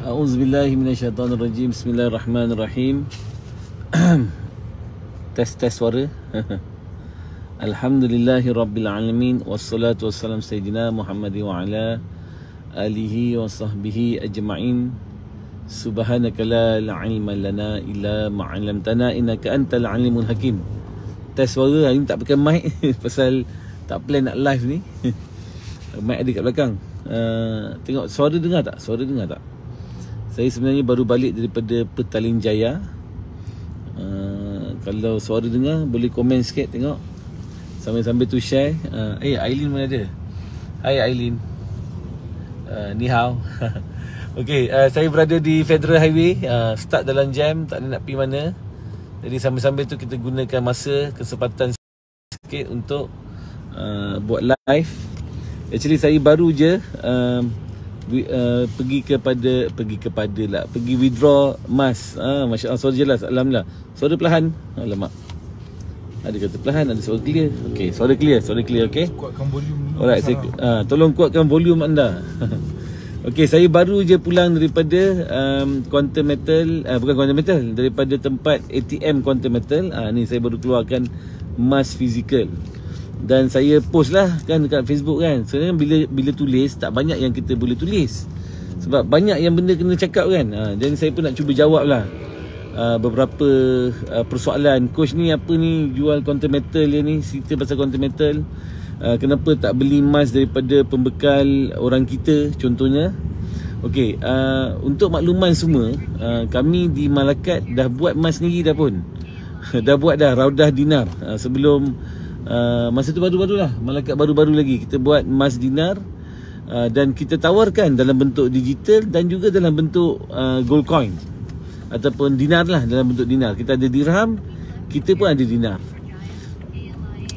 A'udzubillahi minasyaitonirrajim. Bismillahirrahmanirrahim. Tes suara. Alhamdulillahirabbil alamin wassalatu wassalam sayyidina Muhammad wa ala alihi wa sahbihi ajma'in. Subhanaka la ilma lana illa ma 'allamtana innaka antal alimul hakim. Tes suara hari ni tak pakai mic pasal tak plan nak live ni. Mic ada kat belakang. Tengok suara dengar tak? Suara dengar tak? Saya sebenarnya baru balik daripada Petaling Jaya. Kalau suara dengar boleh komen sikit, tengok. Sambil-sambil tu share. Aileen mana ada? Hai Aileen. Ni hao. Okey, saya berada di Federal Highway. Start dalam jam, tak ada nak pergi mana. Jadi sambil-sambil tu kita gunakan masa, kesempatan sikit untuk buat live. Actually saya baru je pergi withdraw mask. Masya-Allah, suara jelas, alhamdulillah. Suara perlahan, alamak. Ada kata perlahan, ada suara clear. Okey, suara clear, okey. Kuatkan volume. Alright, tolong kuatkan volume anda. Okey, saya baru je pulang daripada Quantum Metal, bukan Quantum Metal, daripada tempat ATM Quantum Metal. Ni saya baru keluarkan mask fizikal. Dan saya post lah kan dekat Facebook kan. Sebenarnya bila tulis tak banyak yang kita boleh tulis, sebab banyak yang benda kena cakap kan. Dan saya pun nak cuba jawab lah beberapa persoalan. Coach ni apa ni jual Quantum Metal dia ni, cerita pasal Quantum Metal. Kenapa tak beli mask daripada pembekal orang kita contohnya. Okey, untuk makluman semua, kami di Malakat dah buat mask sendiri dah pun. Dah buat dah Raudah Dinar. Sebelum masa tu baru-baru lah, Malakat baru-baru lagi kita buat mask dinar. Dan kita tawarkan dalam bentuk digital dan juga dalam bentuk gold coin ataupun dinar lah. Dalam bentuk dinar kita ada dirham, kita pun ada dinar.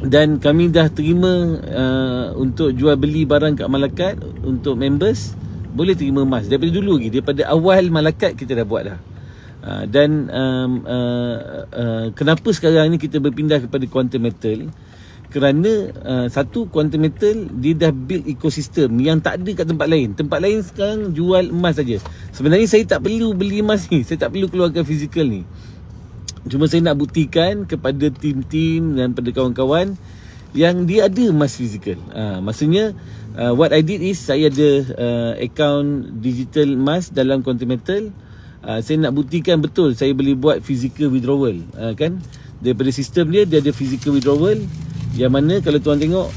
Dan kami dah terima untuk jual beli barang kat Malakat. Untuk members boleh terima mask daripada dulu lagi, daripada awal Malakat kita dah buat dah. Dan kenapa sekarang ni kita berpindah kepada Quantum Metal? Kerana satu, Quantum Metal dia dah build ekosistem yang tak ada kat tempat lain. Tempat lain sekarang jual emas saja. Sebenarnya saya tak perlu beli emas ni, saya tak perlu keluarkan fizikal ni. Cuma saya nak buktikan kepada tim-tim dan pada kawan-kawan yang dia ada emas fizikal. Maksudnya what I did is saya ada account digital emas dalam Quantum Metal. Saya nak buktikan betul saya boleh buat physical withdrawal, kan? Daripada sistem dia ada physical withdrawal. Yang mana kalau tuan tengok,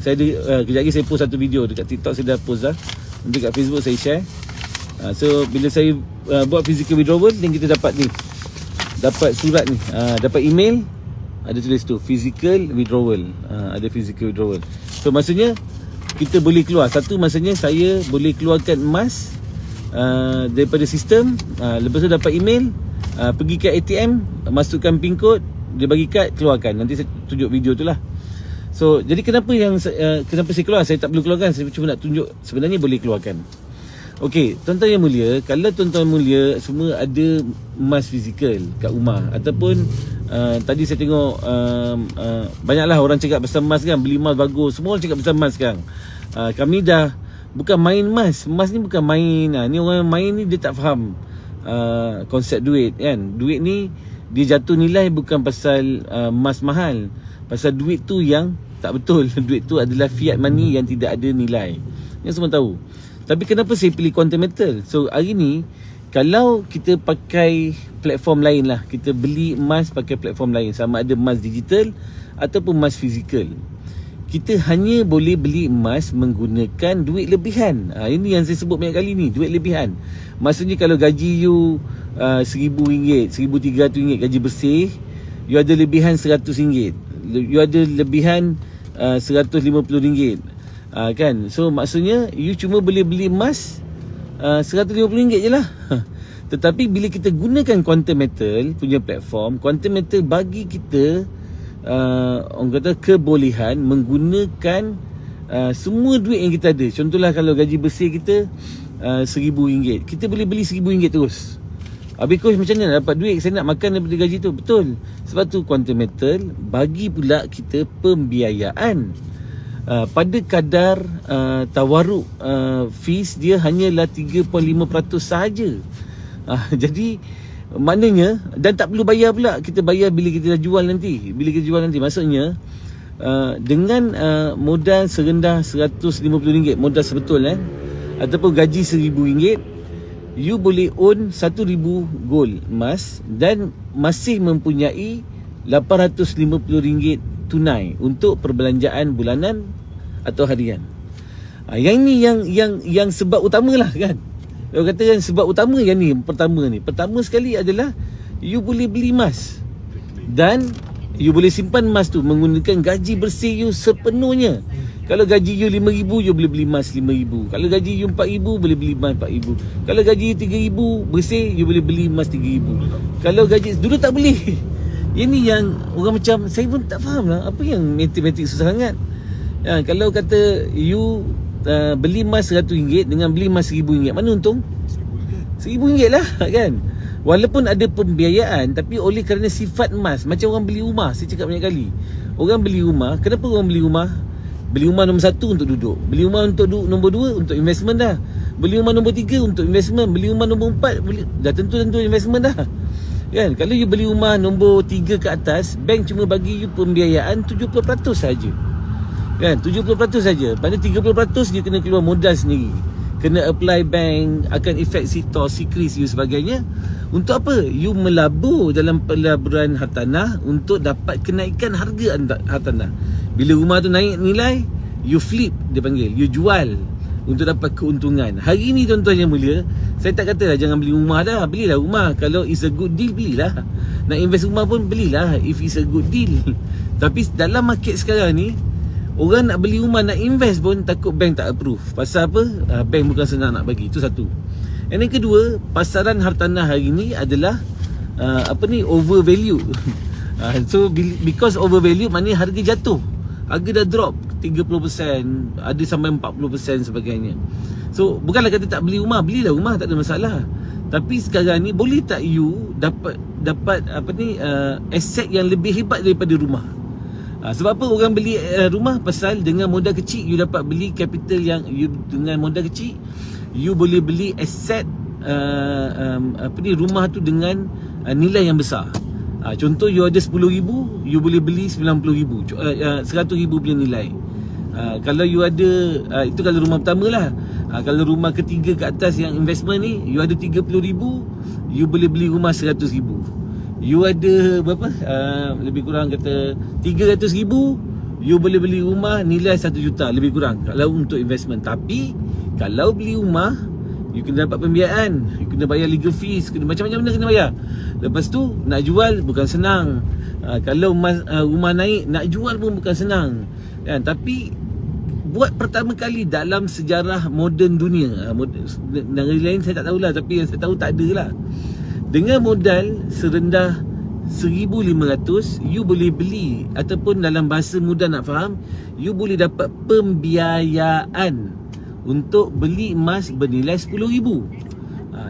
saya ada kejap lagi saya post satu video dekat TikTok, saya dah post dah. Nanti kat Facebook saya share. So bila saya buat physical withdrawal, dan kita dapat ni, dapat surat ni, dapat email, ada tulis tu physical withdrawal. Ada physical withdrawal. So maksudnya kita boleh keluar. Satu, maksudnya saya boleh keluarkan emas daripada sistem. Lepas tu dapat email, pergi ke ATM, masukkan PIN code, dia bagi kad, keluarkan. Nanti saya tunjuk video tu lah. So jadi kenapa saya keluar? Saya tak perlu keluarkan, saya cuma nak tunjuk sebenarnya boleh keluarkan. Okey, tuan-tuan yang mulia, kalau tuan-tuan mulia semua ada emas fizikal kat rumah, ataupun tadi saya tengok banyaklah orang cakap pasal emas kan, beli emas bagus, semua orang cakap pasal emas sekarang. Kami dah bukan main emas. Emas ni bukan main. Ni orang yang main ni dia tak faham konsep duit kan. Duit ni dia jatuh nilai bukan pasal emas mahal, pasal duit tu yang tak betul. Duit tu adalah fiat money yang tidak ada nilai. Yang semua tahu. Tapi kenapa saya pilih Quantum Metal? So hari ni kalau kita pakai platform lain lah, kita beli emas pakai platform lain, sama ada emas digital ataupun emas fizikal, kita hanya boleh beli emas menggunakan duit lebihan. Ini yang saya sebut banyak kali ni, duit lebihan. Maksudnya kalau gaji you RM1,000, RM1,300 gaji bersih, you ada lebihan RM100, you ada lebihan RM150, kan? So maksudnya you cuma boleh beli emas RM150 je lah. Tetapi bila kita gunakan Quantum Metal punya platform, Quantum Metal bagi kita orang kata kebolehan menggunakan semua duit yang kita ada. Contohlah kalau gaji bersih kita RM1,000, kita boleh beli RM1,000 terus. Habis coach macam mana dapat duit? Saya nak makan daripada gaji tu. Betul. Sebab tu Quantum Metal bagi pula kita pembiayaan. pada kadar tawaruk fees dia hanyalah 3.5% sahaja. Jadi maknanya, dan tak perlu bayar pula, kita bayar bila kita dah jual nanti. Maksudnya dengan modal serendah RM150, modal sebetul ataupun gaji RM1,000, you boleh own 1,000 gold emas dan masih mempunyai RM850 tunai untuk perbelanjaan bulanan atau harian. Yang ni yang sebab utama lah kan. Kalau kata kan sebab utama yang ni pertama sekali adalah you boleh beli emas dan you boleh simpan emas tu menggunakan gaji bersih you sepenuhnya. Kalau gaji you RM5,000, you boleh beli emas RM5,000. Kalau gaji you RM4,000, boleh beli emas RM4,000. Kalau gaji you RM3,000 bersih, you boleh beli emas RM3,000. Kalau gaji dulu tak boleh. Ini yang orang macam, saya pun tak faham lah, apa yang matematik susah sangat. Kalau kata you beli emas RM100 dengan beli emas RM1,000, mana untung? RM1,000 lah kan. Walaupun ada pembiayaan, tapi oleh kerana sifat emas, macam orang beli rumah, saya cakap banyak kali. Orang beli rumah, kenapa orang beli rumah? Beli rumah nombor 1 untuk duduk, beli rumah untuk nombor 2 untuk investment dah, beli rumah nombor 3 untuk investment, beli rumah nombor 4 dah tentu investment dah kan. Kalau you beli rumah nombor 3 ke atas, bank cuma bagi you pembiayaan 70% saja kan, 70% saja. Pada 30% dia kena keluar modal sendiri, kena apply bank, akan efek sitos, sikris you sebagainya. Untuk apa? You melabur dalam pelaburan hartanah untuk dapat kenaikan harga hartanah. Bila rumah tu naik nilai, you flip, dia panggil, you jual untuk dapat keuntungan. Hari ni tuan-tuan yang mulia, saya tak katalah jangan beli rumah dah, belilah rumah. Kalau it's a good deal, belilah. Nak invest rumah pun belilah if it's a good deal. Tapi dalam market sekarang ni, orang nak beli rumah, nak invest pun takut bank tak approve. Pasal apa? Bank bukan senang nak bagi. Itu satu. Yang kedua, pasaran hartanah hari ni adalah overvalue. So because overvalue, maknanya harga jatuh. Harga dah drop 30%, ada sampai 40% sebagainya. So bukanlah kata tak beli rumah, belilah rumah, tak ada masalah. Tapi sekarang ni boleh tak you dapat aset yang lebih hebat daripada rumah? Sebab apa orang beli rumah? Pasal dengan modal kecil you dapat beli capital yang you, dengan modal kecil you boleh beli aset rumah tu dengan nilai yang besar. Contoh you ada RM10,000, you boleh beli RM90,000, RM100,000 punya nilai. Kalau you ada itu kalau rumah pertama lah. Kalau rumah ketiga ke atas yang investment ni, you ada RM30,000, you boleh beli rumah RM100,000. You ada berapa? Lebih kurang kata RM300,000, you boleh beli rumah nilai RM1 juta lebih kurang kalau untuk investment. Tapi kalau beli rumah, you kena dapat pembiayaan, you kena bayar legal fees, kena macam-macam benda kena bayar. Lepas tu nak jual bukan senang. Kalau rumah naik, nak jual pun bukan senang kan. Tapi buat pertama kali dalam sejarah moden dunia, negara lain saya tak tahulah, tapi yang saya tahu tak ada lah. Dengan modal serendah 1,500, you boleh beli, ataupun dalam bahasa mudah nak faham, you boleh dapat pembiayaan untuk beli emas bernilai RM10,000.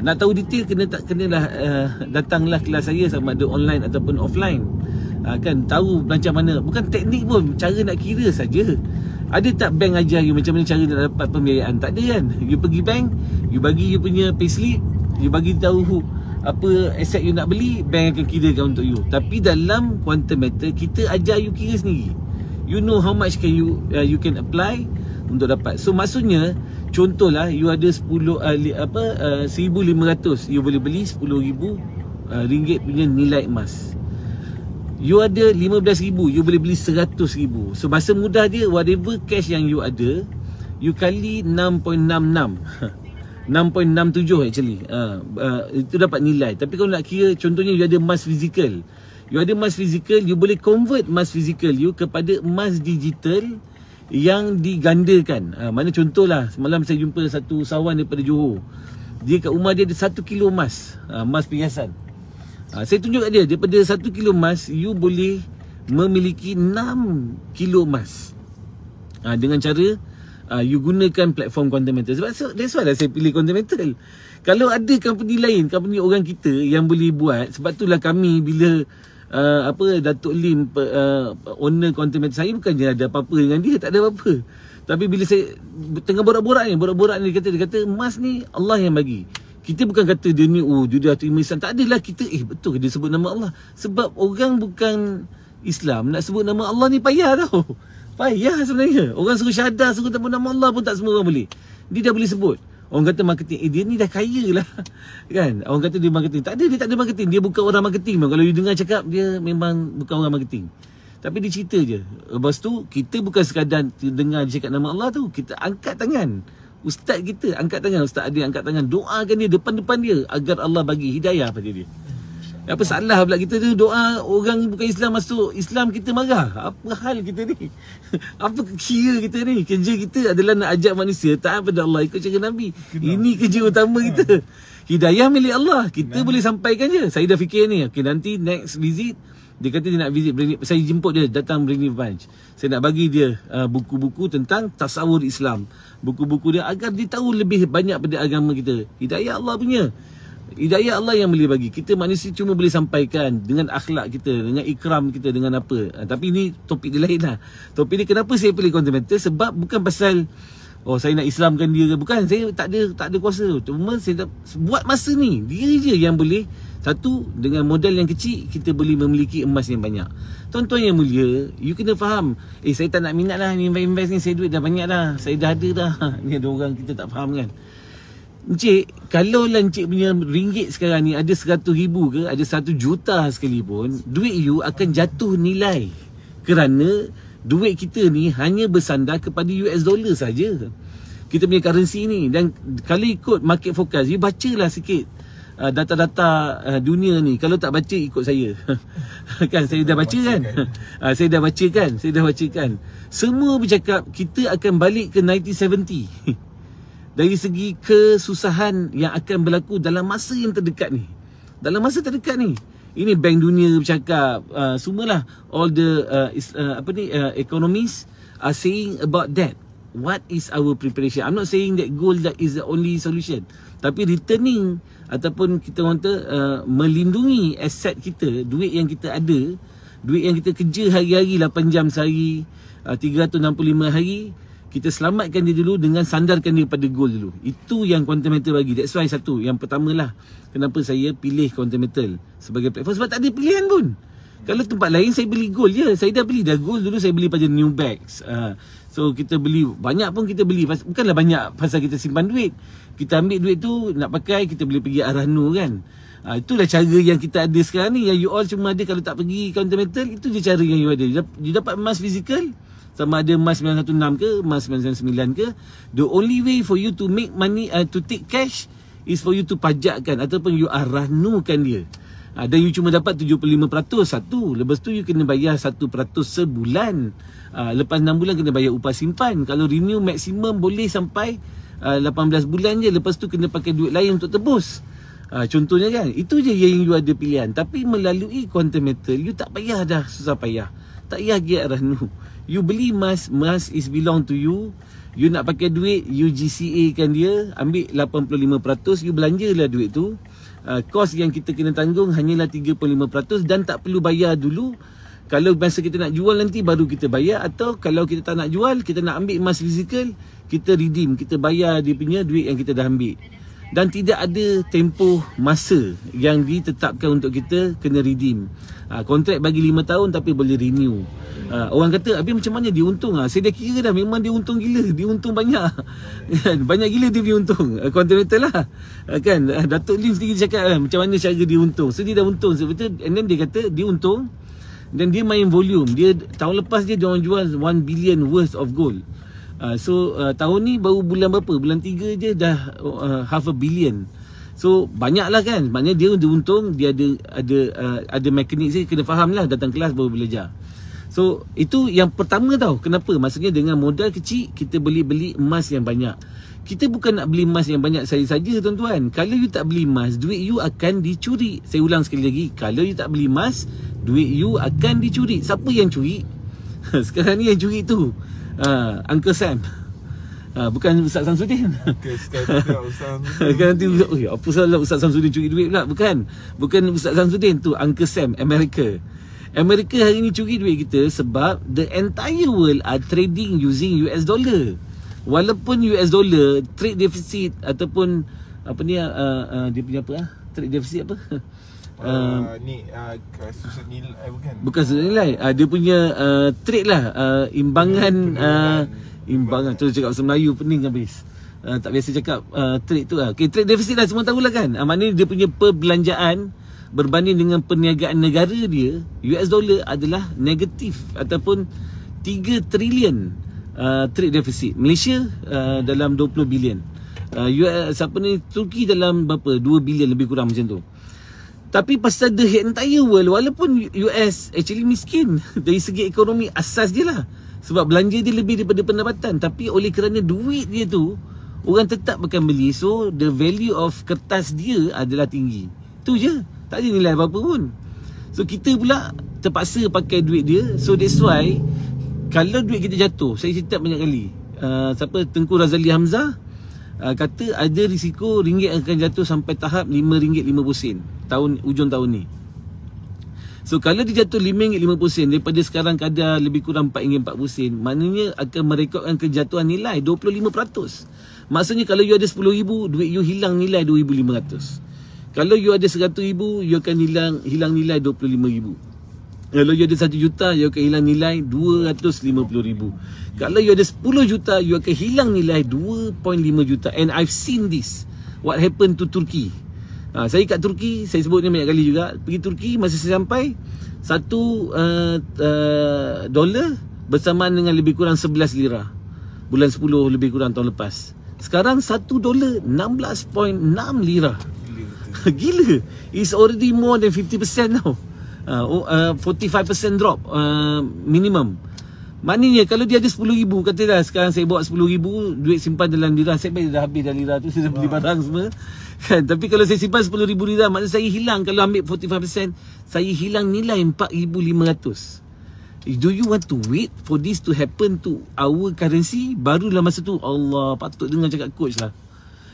Nak tahu detail kenalah datanglah kelas saya, sama ada online ataupun offline. Kan tahu macam mana, bukan teknik pun, cara nak kira saja. Ada tak bank ajar you macam mana cara nak dapat pembiayaan? Tak ada kan. You pergi bank, you bagi you punya payslip, you bagi tahu apa aset you nak beli, bank akan kirakan untuk you. Tapi dalam quantum metal, kita ajar you kira sendiri. You know how much can you can apply untuk dapat. So maksudnya, contohlah you ada 1,500, you boleh beli RM10,000 punya nilai emas. You ada 15,000, you boleh beli 100,000. So bahasa mudah dia, whatever cash yang you ada, you kali 6.66 6.67 actually. Itu dapat nilai. Tapi kalau nak kira, contohnya you ada emas fizikal. You ada emas fizikal, you boleh convert emas fizikal you kepada emas digital yang digandakan. Mana contohlah, semalam saya jumpa satu sawan daripada Johor. Dia kat rumah dia ada 1 kilo emas, emas perhiasan. Saya tunjuk kat dia, daripada 1 kilo emas, you boleh memiliki 6 kilo emas. Dengan cara you gunakan platform quantum metal. Sebab that's why lah saya pilih quantum metal. Kalau ada company lain, company orang kita yang boleh buat, sebab itulah kami bila Datuk Lim owner Quantum Metal, saya bukan ada apa-apa dengan dia, tak ada apa-apa. Tapi bila saya tengah borak-borak ni, dia kata emas ni Allah yang bagi. Kita bukan kata dia ni dia dah terima Islam. Tak adalah kita betul dia sebut nama Allah. Sebab orang bukan Islam nak sebut nama Allah ni payah tau. Payah sebenarnya. Orang suruh syahadah, suruh sebut nama Allah pun tak semua orang boleh. Dia dah boleh sebut. Orang kata marketing, dia ni dah kaya lah. Kan? Orang kata dia marketing. Tak ada, dia tak ada marketing. Dia bukan orang marketing. Kalau you dengar cakap, dia memang bukan orang marketing. Tapi dia cerita je. Lepas tu, kita bukan sekadar dengar dia cakap nama Allah tu. Kita angkat tangan. Ustaz kita angkat tangan. Ustaz Adil angkat tangan. Doakan dia depan-depan dia. Agar Allah bagi hidayah pada dia. Apa salah pula kita tu doa orang bukan Islam masuk Islam kita marah. Apa hal kita ni? Apa kira kita ni? Kerja kita adalah nak ajak manusia taat pada Allah, ikut cara Nabi. Ini kerja utama kita. Hidayah milik Allah. Kita boleh sampaikan je. Saya dah fikir ni. Okay, nanti next visit dia kata dia nak visit saya jemput dia datang Brainy Bunch. Saya nak bagi dia buku-buku tentang tasawur Islam. Buku-buku dia agar dia tahu lebih banyak pada agama kita. Hidayah Allah punya. Hidayah Allah yang boleh bagi. Kita manusia cuma boleh sampaikan dengan akhlak kita, dengan ikram kita, dengan apa. Tapi ini topik dia lain lah. Topik ni kenapa saya pilih Quantum Metal? Sebab bukan pasal saya nak Islamkan dia ke. Bukan, saya tak ada kuasa. Cuma saya buat masa ni. Dia je yang boleh. Satu, dengan modal yang kecil, kita boleh memiliki emas yang banyak. Tuan-tuan yang mulia, you kena faham. Saya tak nak minat lah invest ni. Saya duit dah banyak dah. Saya dah ada dah. Ni ada orang kita tak faham kan. Encik, kalau lah encik punya ringgit sekarang ni ada 100,000 ke, ada 1 juta sekalipun, duit you akan jatuh nilai. Kerana duit kita ni hanya bersandar kepada US dollar saja. Kita punya currency ni. Dan kalau ikut market forecast, you bacalah sikit data-data dunia ni. Kalau tak baca, ikut saya. Kan saya dah baca kan. Saya dah baca kan. Semua bercakap kita akan balik ke 1970. Dari segi kesusahan yang akan berlaku dalam masa yang terdekat ni. Dalam masa terdekat ni. Ini Bank Dunia bercakap, semualah all the economists are saying about that. What is our preparation? I'm not saying that gold that is the only solution. Tapi returning ataupun kita kata melindungi aset kita, duit yang kita ada, duit yang kita kerja hari-hari 8 jam sehari, 365 hari, kita selamatkan dia dulu dengan sandarkan dia pada gold dulu. Itu yang Quantum Metal bagi. That's why satu, yang pertama lah kenapa saya pilih Quantum Metal sebagai platform. Sebab tak ada pilihan pun. Kalau tempat lain saya beli gold je. Saya dah beli dah gold dulu, saya beli pada Newbags. So kita beli, banyak pun kita beli. Bukanlah banyak pasal kita simpan duit. Kita ambil duit tu nak pakai, kita boleh pergi arah nur kan. Itulah cara yang kita ada sekarang ni. Yang you all cuma ada kalau tak pergi Quantum Metal. Itu je cara yang you ada. You dapat emas fizikal, sama ada emas 916 ke, emas 999 ke. The only way for you to make money, to take cash, is for you to pajakkan ataupun you aranukan dia. Dan you cuma dapat 75% satu. Lepas tu you kena bayar 1% sebulan. Lepas 6 bulan kena bayar upah simpan. Kalau renew maksimum boleh sampai 18 bulan je. Lepas tu kena pakai duit lain untuk tebus. Contohnya kan. Itu je yang you ada pilihan. Tapi melalui Quantum Metal, you tak payah dah susah payah. Tak payah pergi aranu. You beli emas, emas is belong to you. You nak pakai duit, you GCA kan dia, ambil 85%, you belanjalah duit tu. Kos yang kita kena tanggung hanyalah 35% dan tak perlu bayar dulu. Kalau masa kita nak jual nanti baru kita bayar. Atau kalau kita tak nak jual, kita nak ambil emas fizikal, kita redeem, kita bayar dia punya duit yang kita dah ambil. Dan tidak ada tempoh masa yang ditetapkan untuk kita kena redeem. Kontrak bagi 5 tahun tapi boleh renew. Orang kata, habis macam mana dia untung? Saya dah kira dah, memang dia untung gila. Dia untung banyak. Banyak gila dia punya untung. Quantum Metal lah. Kan? Datuk Lim sendiri cakap macam mana cara dia untung. So dia dah untung. Sebetulnya, and then dia kata dia untung. Dan dia main volume. Dia tahun lepas dia orang jual 1 billion worth of gold. Tahun ni baru bulan berapa? Bulan 3 je dah 500 million. So banyaklah kan. Maknanya dia untung. Dia ada mekanik saya kena faham lah. Datang kelas baru belajar. So itu yang pertama tau. Kenapa? Maksudnya dengan modal kecil kita boleh beli emas yang banyak. Kita bukan nak beli emas yang banyak saja tuan-tuan. Kalau you tak beli emas, duit you akan dicuri. Saya ulang sekali lagi. Kalau you tak beli emas, duit you akan dicuri. Siapa yang curi? Sekarang ni yang curi tu Uncle Sam. Bukan Ustaz Samsudin. Kan nanti apa salah Ustaz Samsudin curi duit pula? Bukan Ustaz Samsudin tu, Uncle Sam America. Amerika hari ni curi duit kita sebab the entire world are trading using US dollar. Walaupun US dollar trade deficit ataupun apa ni dia punya apa trade deficit apa? Susut nilai bukan susut nilai. Dia punya trade lah, imbangan tu cakap bahasa Melayu pening habis. Tak biasa cakap trade tu lah. Okay, trade deficit lah semua tahulah kan. Maknanya dia punya perbelanjaan berbanding dengan perniagaan negara dia, US dollar adalah negatif ataupun 3 trilion trade deficit. Malaysia dalam 20 bilion. Turki dalam berapa? 2 bilion lebih kurang macam tu. Tapi pasal the entire world, walaupun US actually miskin dari segi ekonomi asas dia lah, sebab belanja dia lebih daripada pendapatan, tapi oleh kerana duit dia tu orang tetap akan beli, so the value of kertas dia adalah tinggi. Tu je, tak ada nilai apa-apa pun. So kita pula terpaksa pakai duit dia. So that's why kalau duit kita jatuh, saya cerita banyak kali, Tengku Razali Hamzah kata ada risiko ringgit akan jatuh sampai tahap RM5.50 ujung tahun ni. So kalau dia jatuh RM5.50 daripada sekarang kadar lebih kurang RM4.40, maknanya akan merekodkan kejatuhan nilai 25%. Maksudnya kalau you ada RM10,000, duit you hilang nilai RM2,500. Kalau you ada RM100,000, you akan hilang nilai RM25,000. Kalau you ada RM1 juta, you akan hilang nilai RM250,000. Kalau you ada RM10 juta, you akan hilang nilai RM2.5 juta. And I've seen this. What happened to Turkey. Saya kat Turki, saya sebut ni banyak kali juga. Pergi Turki, masa saya sampai, $1 bersamaan dengan lebih kurang 11 lira. Bulan 10 lebih kurang tahun lepas. Sekarang $1 16.6 lira. Gila. It's already more than 50% now. 45% drop minimum. Maknanya kalau dia ada RM10,000, katalah sekarang saya bawa RM10,000, duit simpan dalam lira, saya baik dah habis dah lira tu, saya dah beli barang semua kan. Tapi kalau saya simpan RM10,000 lira, maknanya saya hilang, kalau ambil 45%, saya hilang nilai RM4,500. Do you want to wait for this to happen to our currency? Barulah masa tu Allah patut dengar cakap coach lah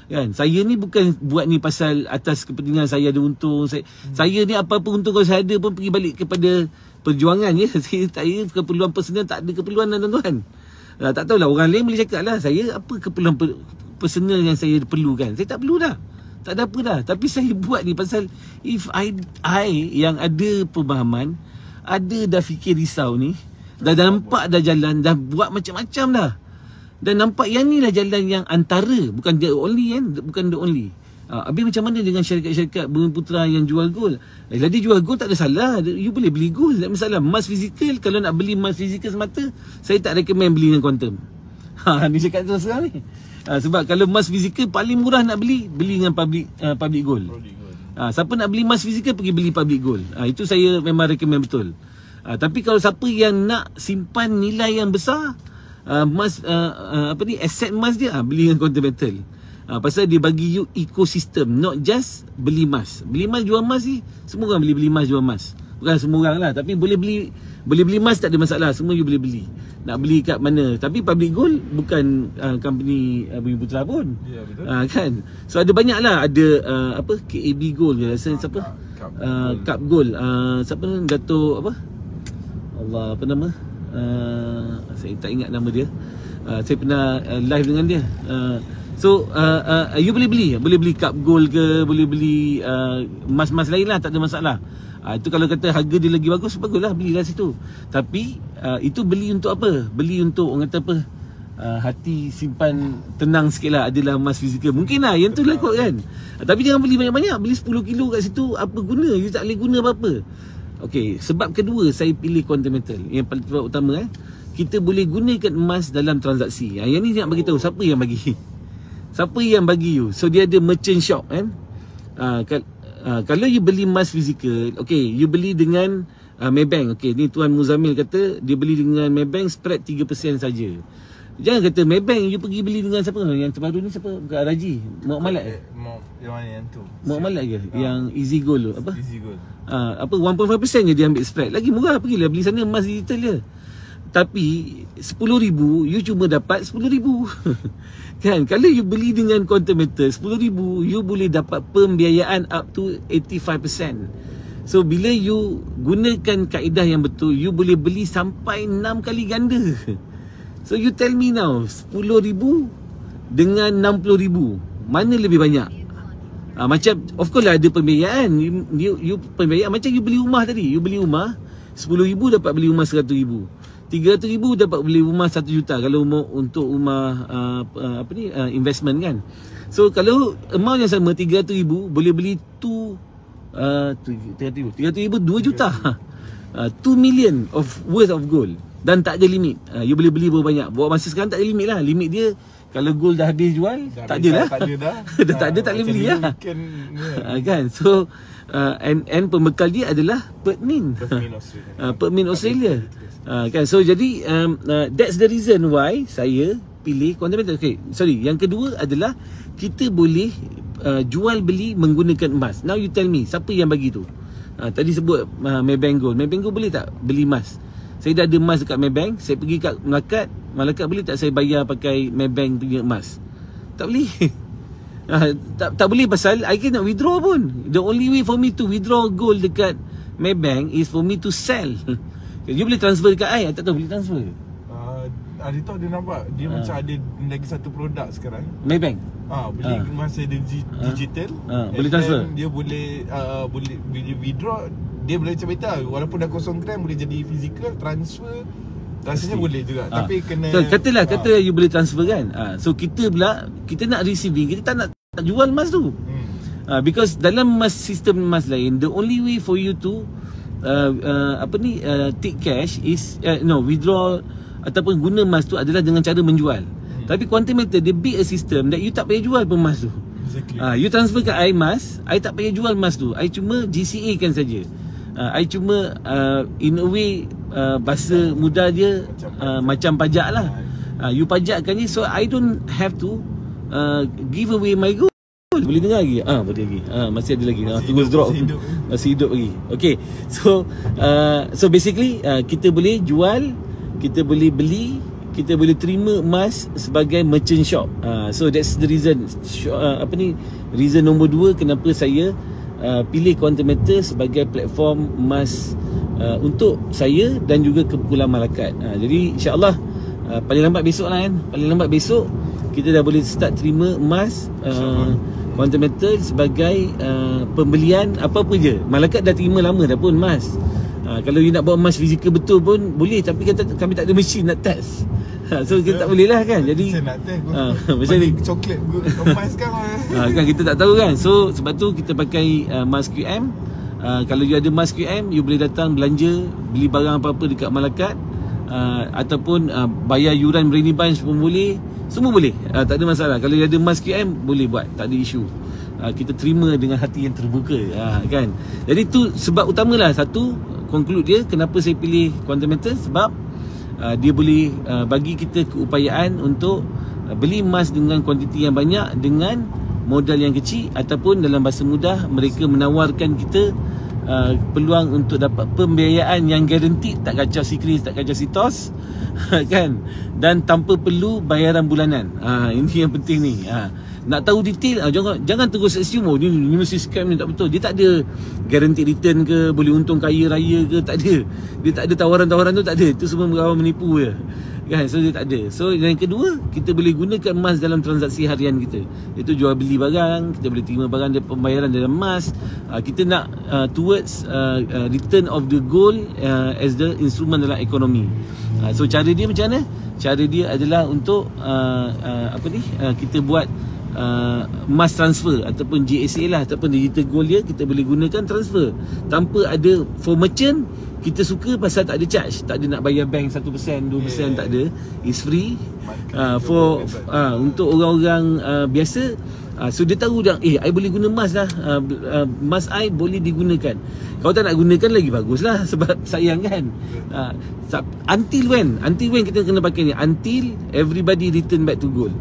kan. Saya ni bukan buat ni pasal atas kepentingan saya ada untung. Saya ni apa-apa untung kalau saya ada pun pergi balik kepada perjuangan je. Saya keperluan personal tak ada keperluan lah tuan-tuan. Tak tahulah orang lain boleh cakap lah, saya apa keperluan personal yang saya perlukan. Saya tak perlu dah. Tak ada apa dah. Tapi saya buat ni pasal if I yang ada pemahaman, ada dah fikir risau ni, dah nampak dah jalan, dah buat macam-macam dah. Dan nampak yang ni lah jalan yang antara, bukan the only kan, bukan the only. Habis macam mana dengan syarikat-syarikat Bumi Putra yang jual gold? Dia jual gold tak ada salah, you boleh beli gold, tak masalah. Emas fizikal, kalau nak beli emas fizikal semata, saya tak recommend beli dengan quantum. Ni cakap terus sekarang ni. Sebab kalau emas fizikal paling murah nak beli dengan public gold. Siapa nak beli emas fizikal, pergi beli public gold. Itu saya memang recommend betul. Tapi kalau siapa yang nak simpan nilai yang besar, emas aset emas dia, beli dengan quantum metal. Pasal dia bagi you ekosistem, not just beli emas. Beli emas jual emas ni, semua orang boleh beli emas jual emas. Bukan semua orang lah, tapi boleh beli emas tak ada masalah, semua you boleh beli. Nak beli kat mana? Tapi public gold bukan company Bumi Putra pun. Ya, betul. Kan? So ada banyak lah, ada KAB Gold ke, siapa? Cup Gold. Siapa ni? Dato' apa? Allah, apa nama? Saya tak ingat nama dia. Saya pernah live dengan dia. You boleh beli cup gold ke, boleh beli emas-emas lain lah, tak ada masalah. Itu kalau kata harga dia lagi baguslah, belilah situ. Tapi itu beli untuk apa? Beli untuk orang kata apa? Hati simpan tenang sikit lah, adalah emas fizikal. Mungkin lah yang tu lah kot kan. Tapi jangan beli banyak-banyak. Beli 10 kilo kat situ, apa guna? You tak boleh guna apa-apa. Okey, sebab kedua saya pilih quantum metal. Yang paling utama kita boleh gunakan emas dalam transaksi. Yang ni nak bagi tahu siapa yang bagi. Siapa yang bagi you. So dia ada merchant shop kan. Kalau you beli emas fizikal, okey, you beli dengan Maybank. Okey, ni Tuan Muzamil kata dia beli dengan Maybank spread 3% saja. Jangan kata Maybank, you pergi beli dengan siapa? Yang terbaru ni siapa? Bukan Raji, Muhammad Malak ke? Yang mana yang tu? Muhammad Malak ke? Yang Easy Gold tu, apa? Easy Gold. 1.5% je dia ambil spread. Lagi murah, pergilah beli sana emas digital dia. Tapi 10,000 you cuma dapat 10,000. Kan? Kalau you beli dengan quantum metal 10,000, you boleh dapat pembiayaan up to 85%. So bila you gunakan kaedah yang betul, you boleh beli sampai 6 kali ganda. So you tell me now, 10,000 dengan 60,000, mana lebih banyak? Macam of course lah ada pembiayaan. You pembiayaan macam you beli rumah tadi. You beli rumah 10,000 dapat beli rumah 100,000. 300,000 dapat beli rumah 1 juta kalau untuk rumah investment kan. So kalau amount yang sama 300,000 boleh beli 300,000 2 juta. 2 million of worth of gold dan tak ada limit. You boleh beli berapa banyak. Buat masa sekarang tak ada limit lah. Limit dia kalau gold dah habis jual, tak ada lah. Tak ada dah. Dah tak ada, tak boleh beli lah. Kan. So and pembekal dia adalah Perth Australia. Kan. So jadi that's the reason why saya pilih quantum metal. Okay, sorry. Yang kedua adalah kita boleh jual beli menggunakan emas. Now you tell me, siapa yang bagi tu? Tadi sebut Maybank Gold. Maybank Gold boleh tak beli emas? Saya dah ada emas dekat Maybank. Saya pergi kat Malakat boleh tak saya bayar pakai Maybank punya emas? Tak boleh. Tak boleh pasal I cannot withdraw pun. The only way for me to withdraw gold dekat Maybank is for me to sell. You boleh transfer dekat I tak tahu boleh transfer. Hari tu ada nampak dia macam ada lagi satu produk sekarang. Maybank. Boleh masa dia digital. Boleh transfer. Dia boleh withdraw. Dia boleh macam betul. Walaupun dah kosong gram boleh jadi physical transfer. Rasanya boleh juga. Tapi kena kata you boleh transfer kan. So kita pula kita nak receiving, kita tak nak jual emas tu. Because dalam sistem emas lain, the only way for you to take cash is withdraw ataupun guna emas tu adalah dengan cara menjual. Tapi quantum metal dia build a system that you tak payah jual pun emas tu. Exactly. You transfer ke I emas, I tak payah jual emas tu. I cuma GCA kan saja. I cuma in a way bahasa mudah dia macam pajak lah. You pajakkan je, so I don't have to give away my gold. Boleh dengar lagi? Boleh lagi. Masih ada lagi. Tunggu drop. Masih hidup lagi. Okay. So basically kita boleh jual, kita boleh beli, kita boleh terima emas sebagai merchant shop. So that's the reason. Reason nombor 2 kenapa saya pilih quantum metal sebagai platform emas untuk saya dan juga Kumpulan Malakat. Jadi insya-Allah paling lambat besok lah kan. Paling lambat besok kita dah boleh start terima emas quantum metal sebagai pembelian apa-apa je. Malakat dah terima lama dah pun emas. Kalau you nak buat emas fizikal betul pun boleh, tapi kami tak ada mesin nak test. So kita tak boleh lah kan. Jadi saya nak test macam ni coklat emas kan. Kan kita tak tahu kan. So sebab tu kita pakai emas QM. Kalau you ada emas QM, you boleh datang belanja, beli barang apa-apa dekat Malakat, ataupun bayar yuran Brainy Bunch pun boleh. Semua boleh, tak ada masalah. Kalau you ada emas QM, boleh buat, tak ada isu. Kita terima dengan hati yang terbuka, kan. Jadi tu sebab utamalah. Satu, conclude dia kenapa saya pilih quantum metal, sebab dia boleh bagi kita keupayaan untuk beli emas dengan kuantiti yang banyak dengan modal yang kecil, ataupun dalam bahasa mudah mereka menawarkan kita peluang untuk dapat pembiayaan yang guaranteed, tak kacau si Chris, tak kacau si Tos, kan, dan tanpa perlu bayaran bulanan. Ini yang penting ni. Nak tahu detail, jangan terus assume ni mesti scam ni, tak betul. Dia tak ada guaranteed return ke, boleh untung kaya raya ke, tak ada. Dia tak ada tawaran-tawaran tu, tak ada. Itu semua orang menipu je, kan. So dia tak ada. So yang kedua, kita boleh gunakan emas dalam transaksi harian kita. Itu jual beli barang, kita boleh terima barang dan pembayaran dalam emas. Kita nak towards return of the gold as the instrument dalam ekonomi. So cara dia macam mana? Cara dia adalah untuk kita buat emas transfer ataupun GSA lah, ataupun digital gold dia kita boleh gunakan transfer tanpa ada. For merchant kita suka pasal tak ada charge, tak ada nak bayar bank 1%, 2%, tak ada. It's free. For untuk orang-orang biasa, so dia tahu dah, I boleh guna emas dah, emas I boleh digunakan. Kalau tak nak gunakan lagi bagus lah, sebab sayang kan. Until when kita kena pakai ni? Until everybody return back to gold.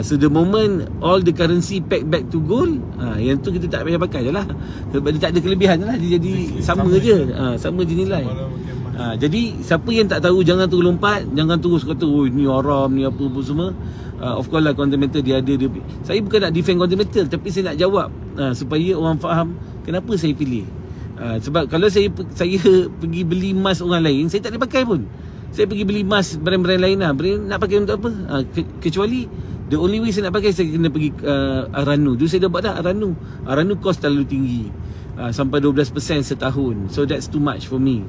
So the moment all the currency pack back to gold, yang tu kita tak payah pakai je lah, sebab dia tak ada kelebihan je lah. Dia jadi sama je, sama je nilai. Jadi siapa yang tak tahu, jangan terus lompat, jangan terus kata oh ni haram, ni apa-apa semua. Of course lah quantum metal dia ada dia. Saya bukan nak defend quantum metal, tapi saya nak jawab supaya orang faham kenapa saya pilih. Sebab kalau saya pergi beli emas orang lain, saya tak boleh pakai pun. Saya pergi beli emas brand-brand lain lah, nak pakai untuk apa? Kecuali the only way saya nak pakai, saya kena pergi Aranu. Dulu saya dah buat dah Aranu cost terlalu tinggi, sampai 12% setahun. So that's too much for me,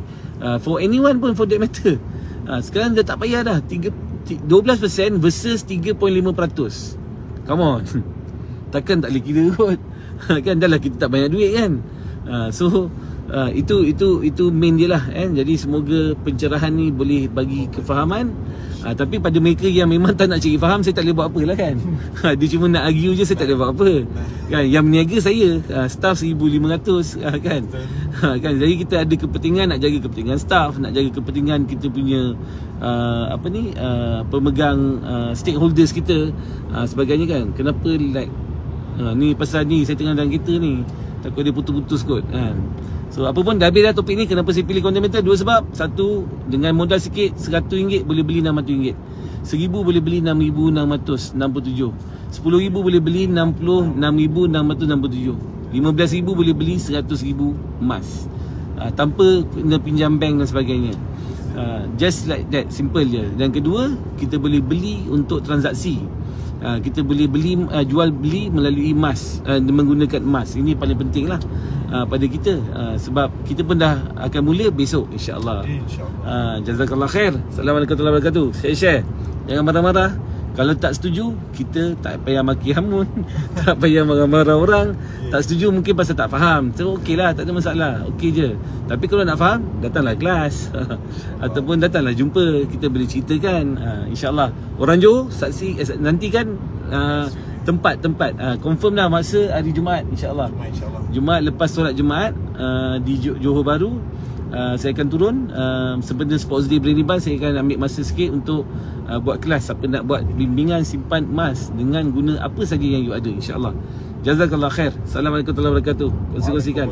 for anyone pun for that matter. Sekarang dah tak payah dah, 12% versus 3.5%. Come on. Takkan tak boleh kira kot. Kan dah lah kita tak banyak duit kan. So itu main dia lah kan. Jadi semoga pencerahan ni boleh bagi kefahaman. Tapi pada mereka yang memang tak nak cari faham, saya tak boleh buat apa lah kan. Dia cuma nak argue je, saya tak boleh buat apa kan. Yang berniaga saya, staff 1,500 kan. Kan, jadi kita ada kepentingan nak jaga kepentingan staff, nak jaga kepentingan kita punya pemegang stakeholders kita, sebagainya kan. Kenapa like ni pasal ni saya tengah dalam kereta ni, takut dia putus-putus kot kan. So apa pun dah habis dah topik ni. Kenapa saya pilih content meter? Dua sebab. Satu, dengan modal sikit RM100 boleh beli RM600, RM1,000 boleh beli RM6,667, RM10,000 boleh beli RM66,667, RM15,000 boleh beli RM100,000 emas, tanpa kena pinjam bank dan sebagainya. Just like that, simple je. Dan kedua, kita boleh beli untuk transaksi. Kita boleh beli, jual beli melalui emas, menggunakan emas. Ini paling penting lah pada kita, sebab kita pun dah akan mula besok insyaAllah. Jazakallah khair. Assalamualaikum warahmatullahi wabarakatuh. Share, jangan marah-marah. Kalau tak setuju, kita tak payah maki hamun, tak payah marah-marah orang. Tak setuju mungkin pasal tak faham, so okey lah, tak ada masalah, okey je. Tapi kalau nak faham, datanglah kelas ataupun datanglah jumpa, kita boleh ceritakan. InsyaAllah. Orang Johor saksi, nantikan tempat-tempat, confirm dah masa hari Jumaat insyaAllah. Jumaat lepas solat Jumaat, di Johor Bahru. Saya akan turun sebenarnya Sports Day Berniban. Saya akan ambil masa sikit untuk buat kelas. Siapa nak buat bimbingan simpan emas dengan guna apa saja yang you ada, insyaAllah. Jazakallah khair. Assalamualaikum warahmatullahi wabarakatuh. Kongsi-kongsikan.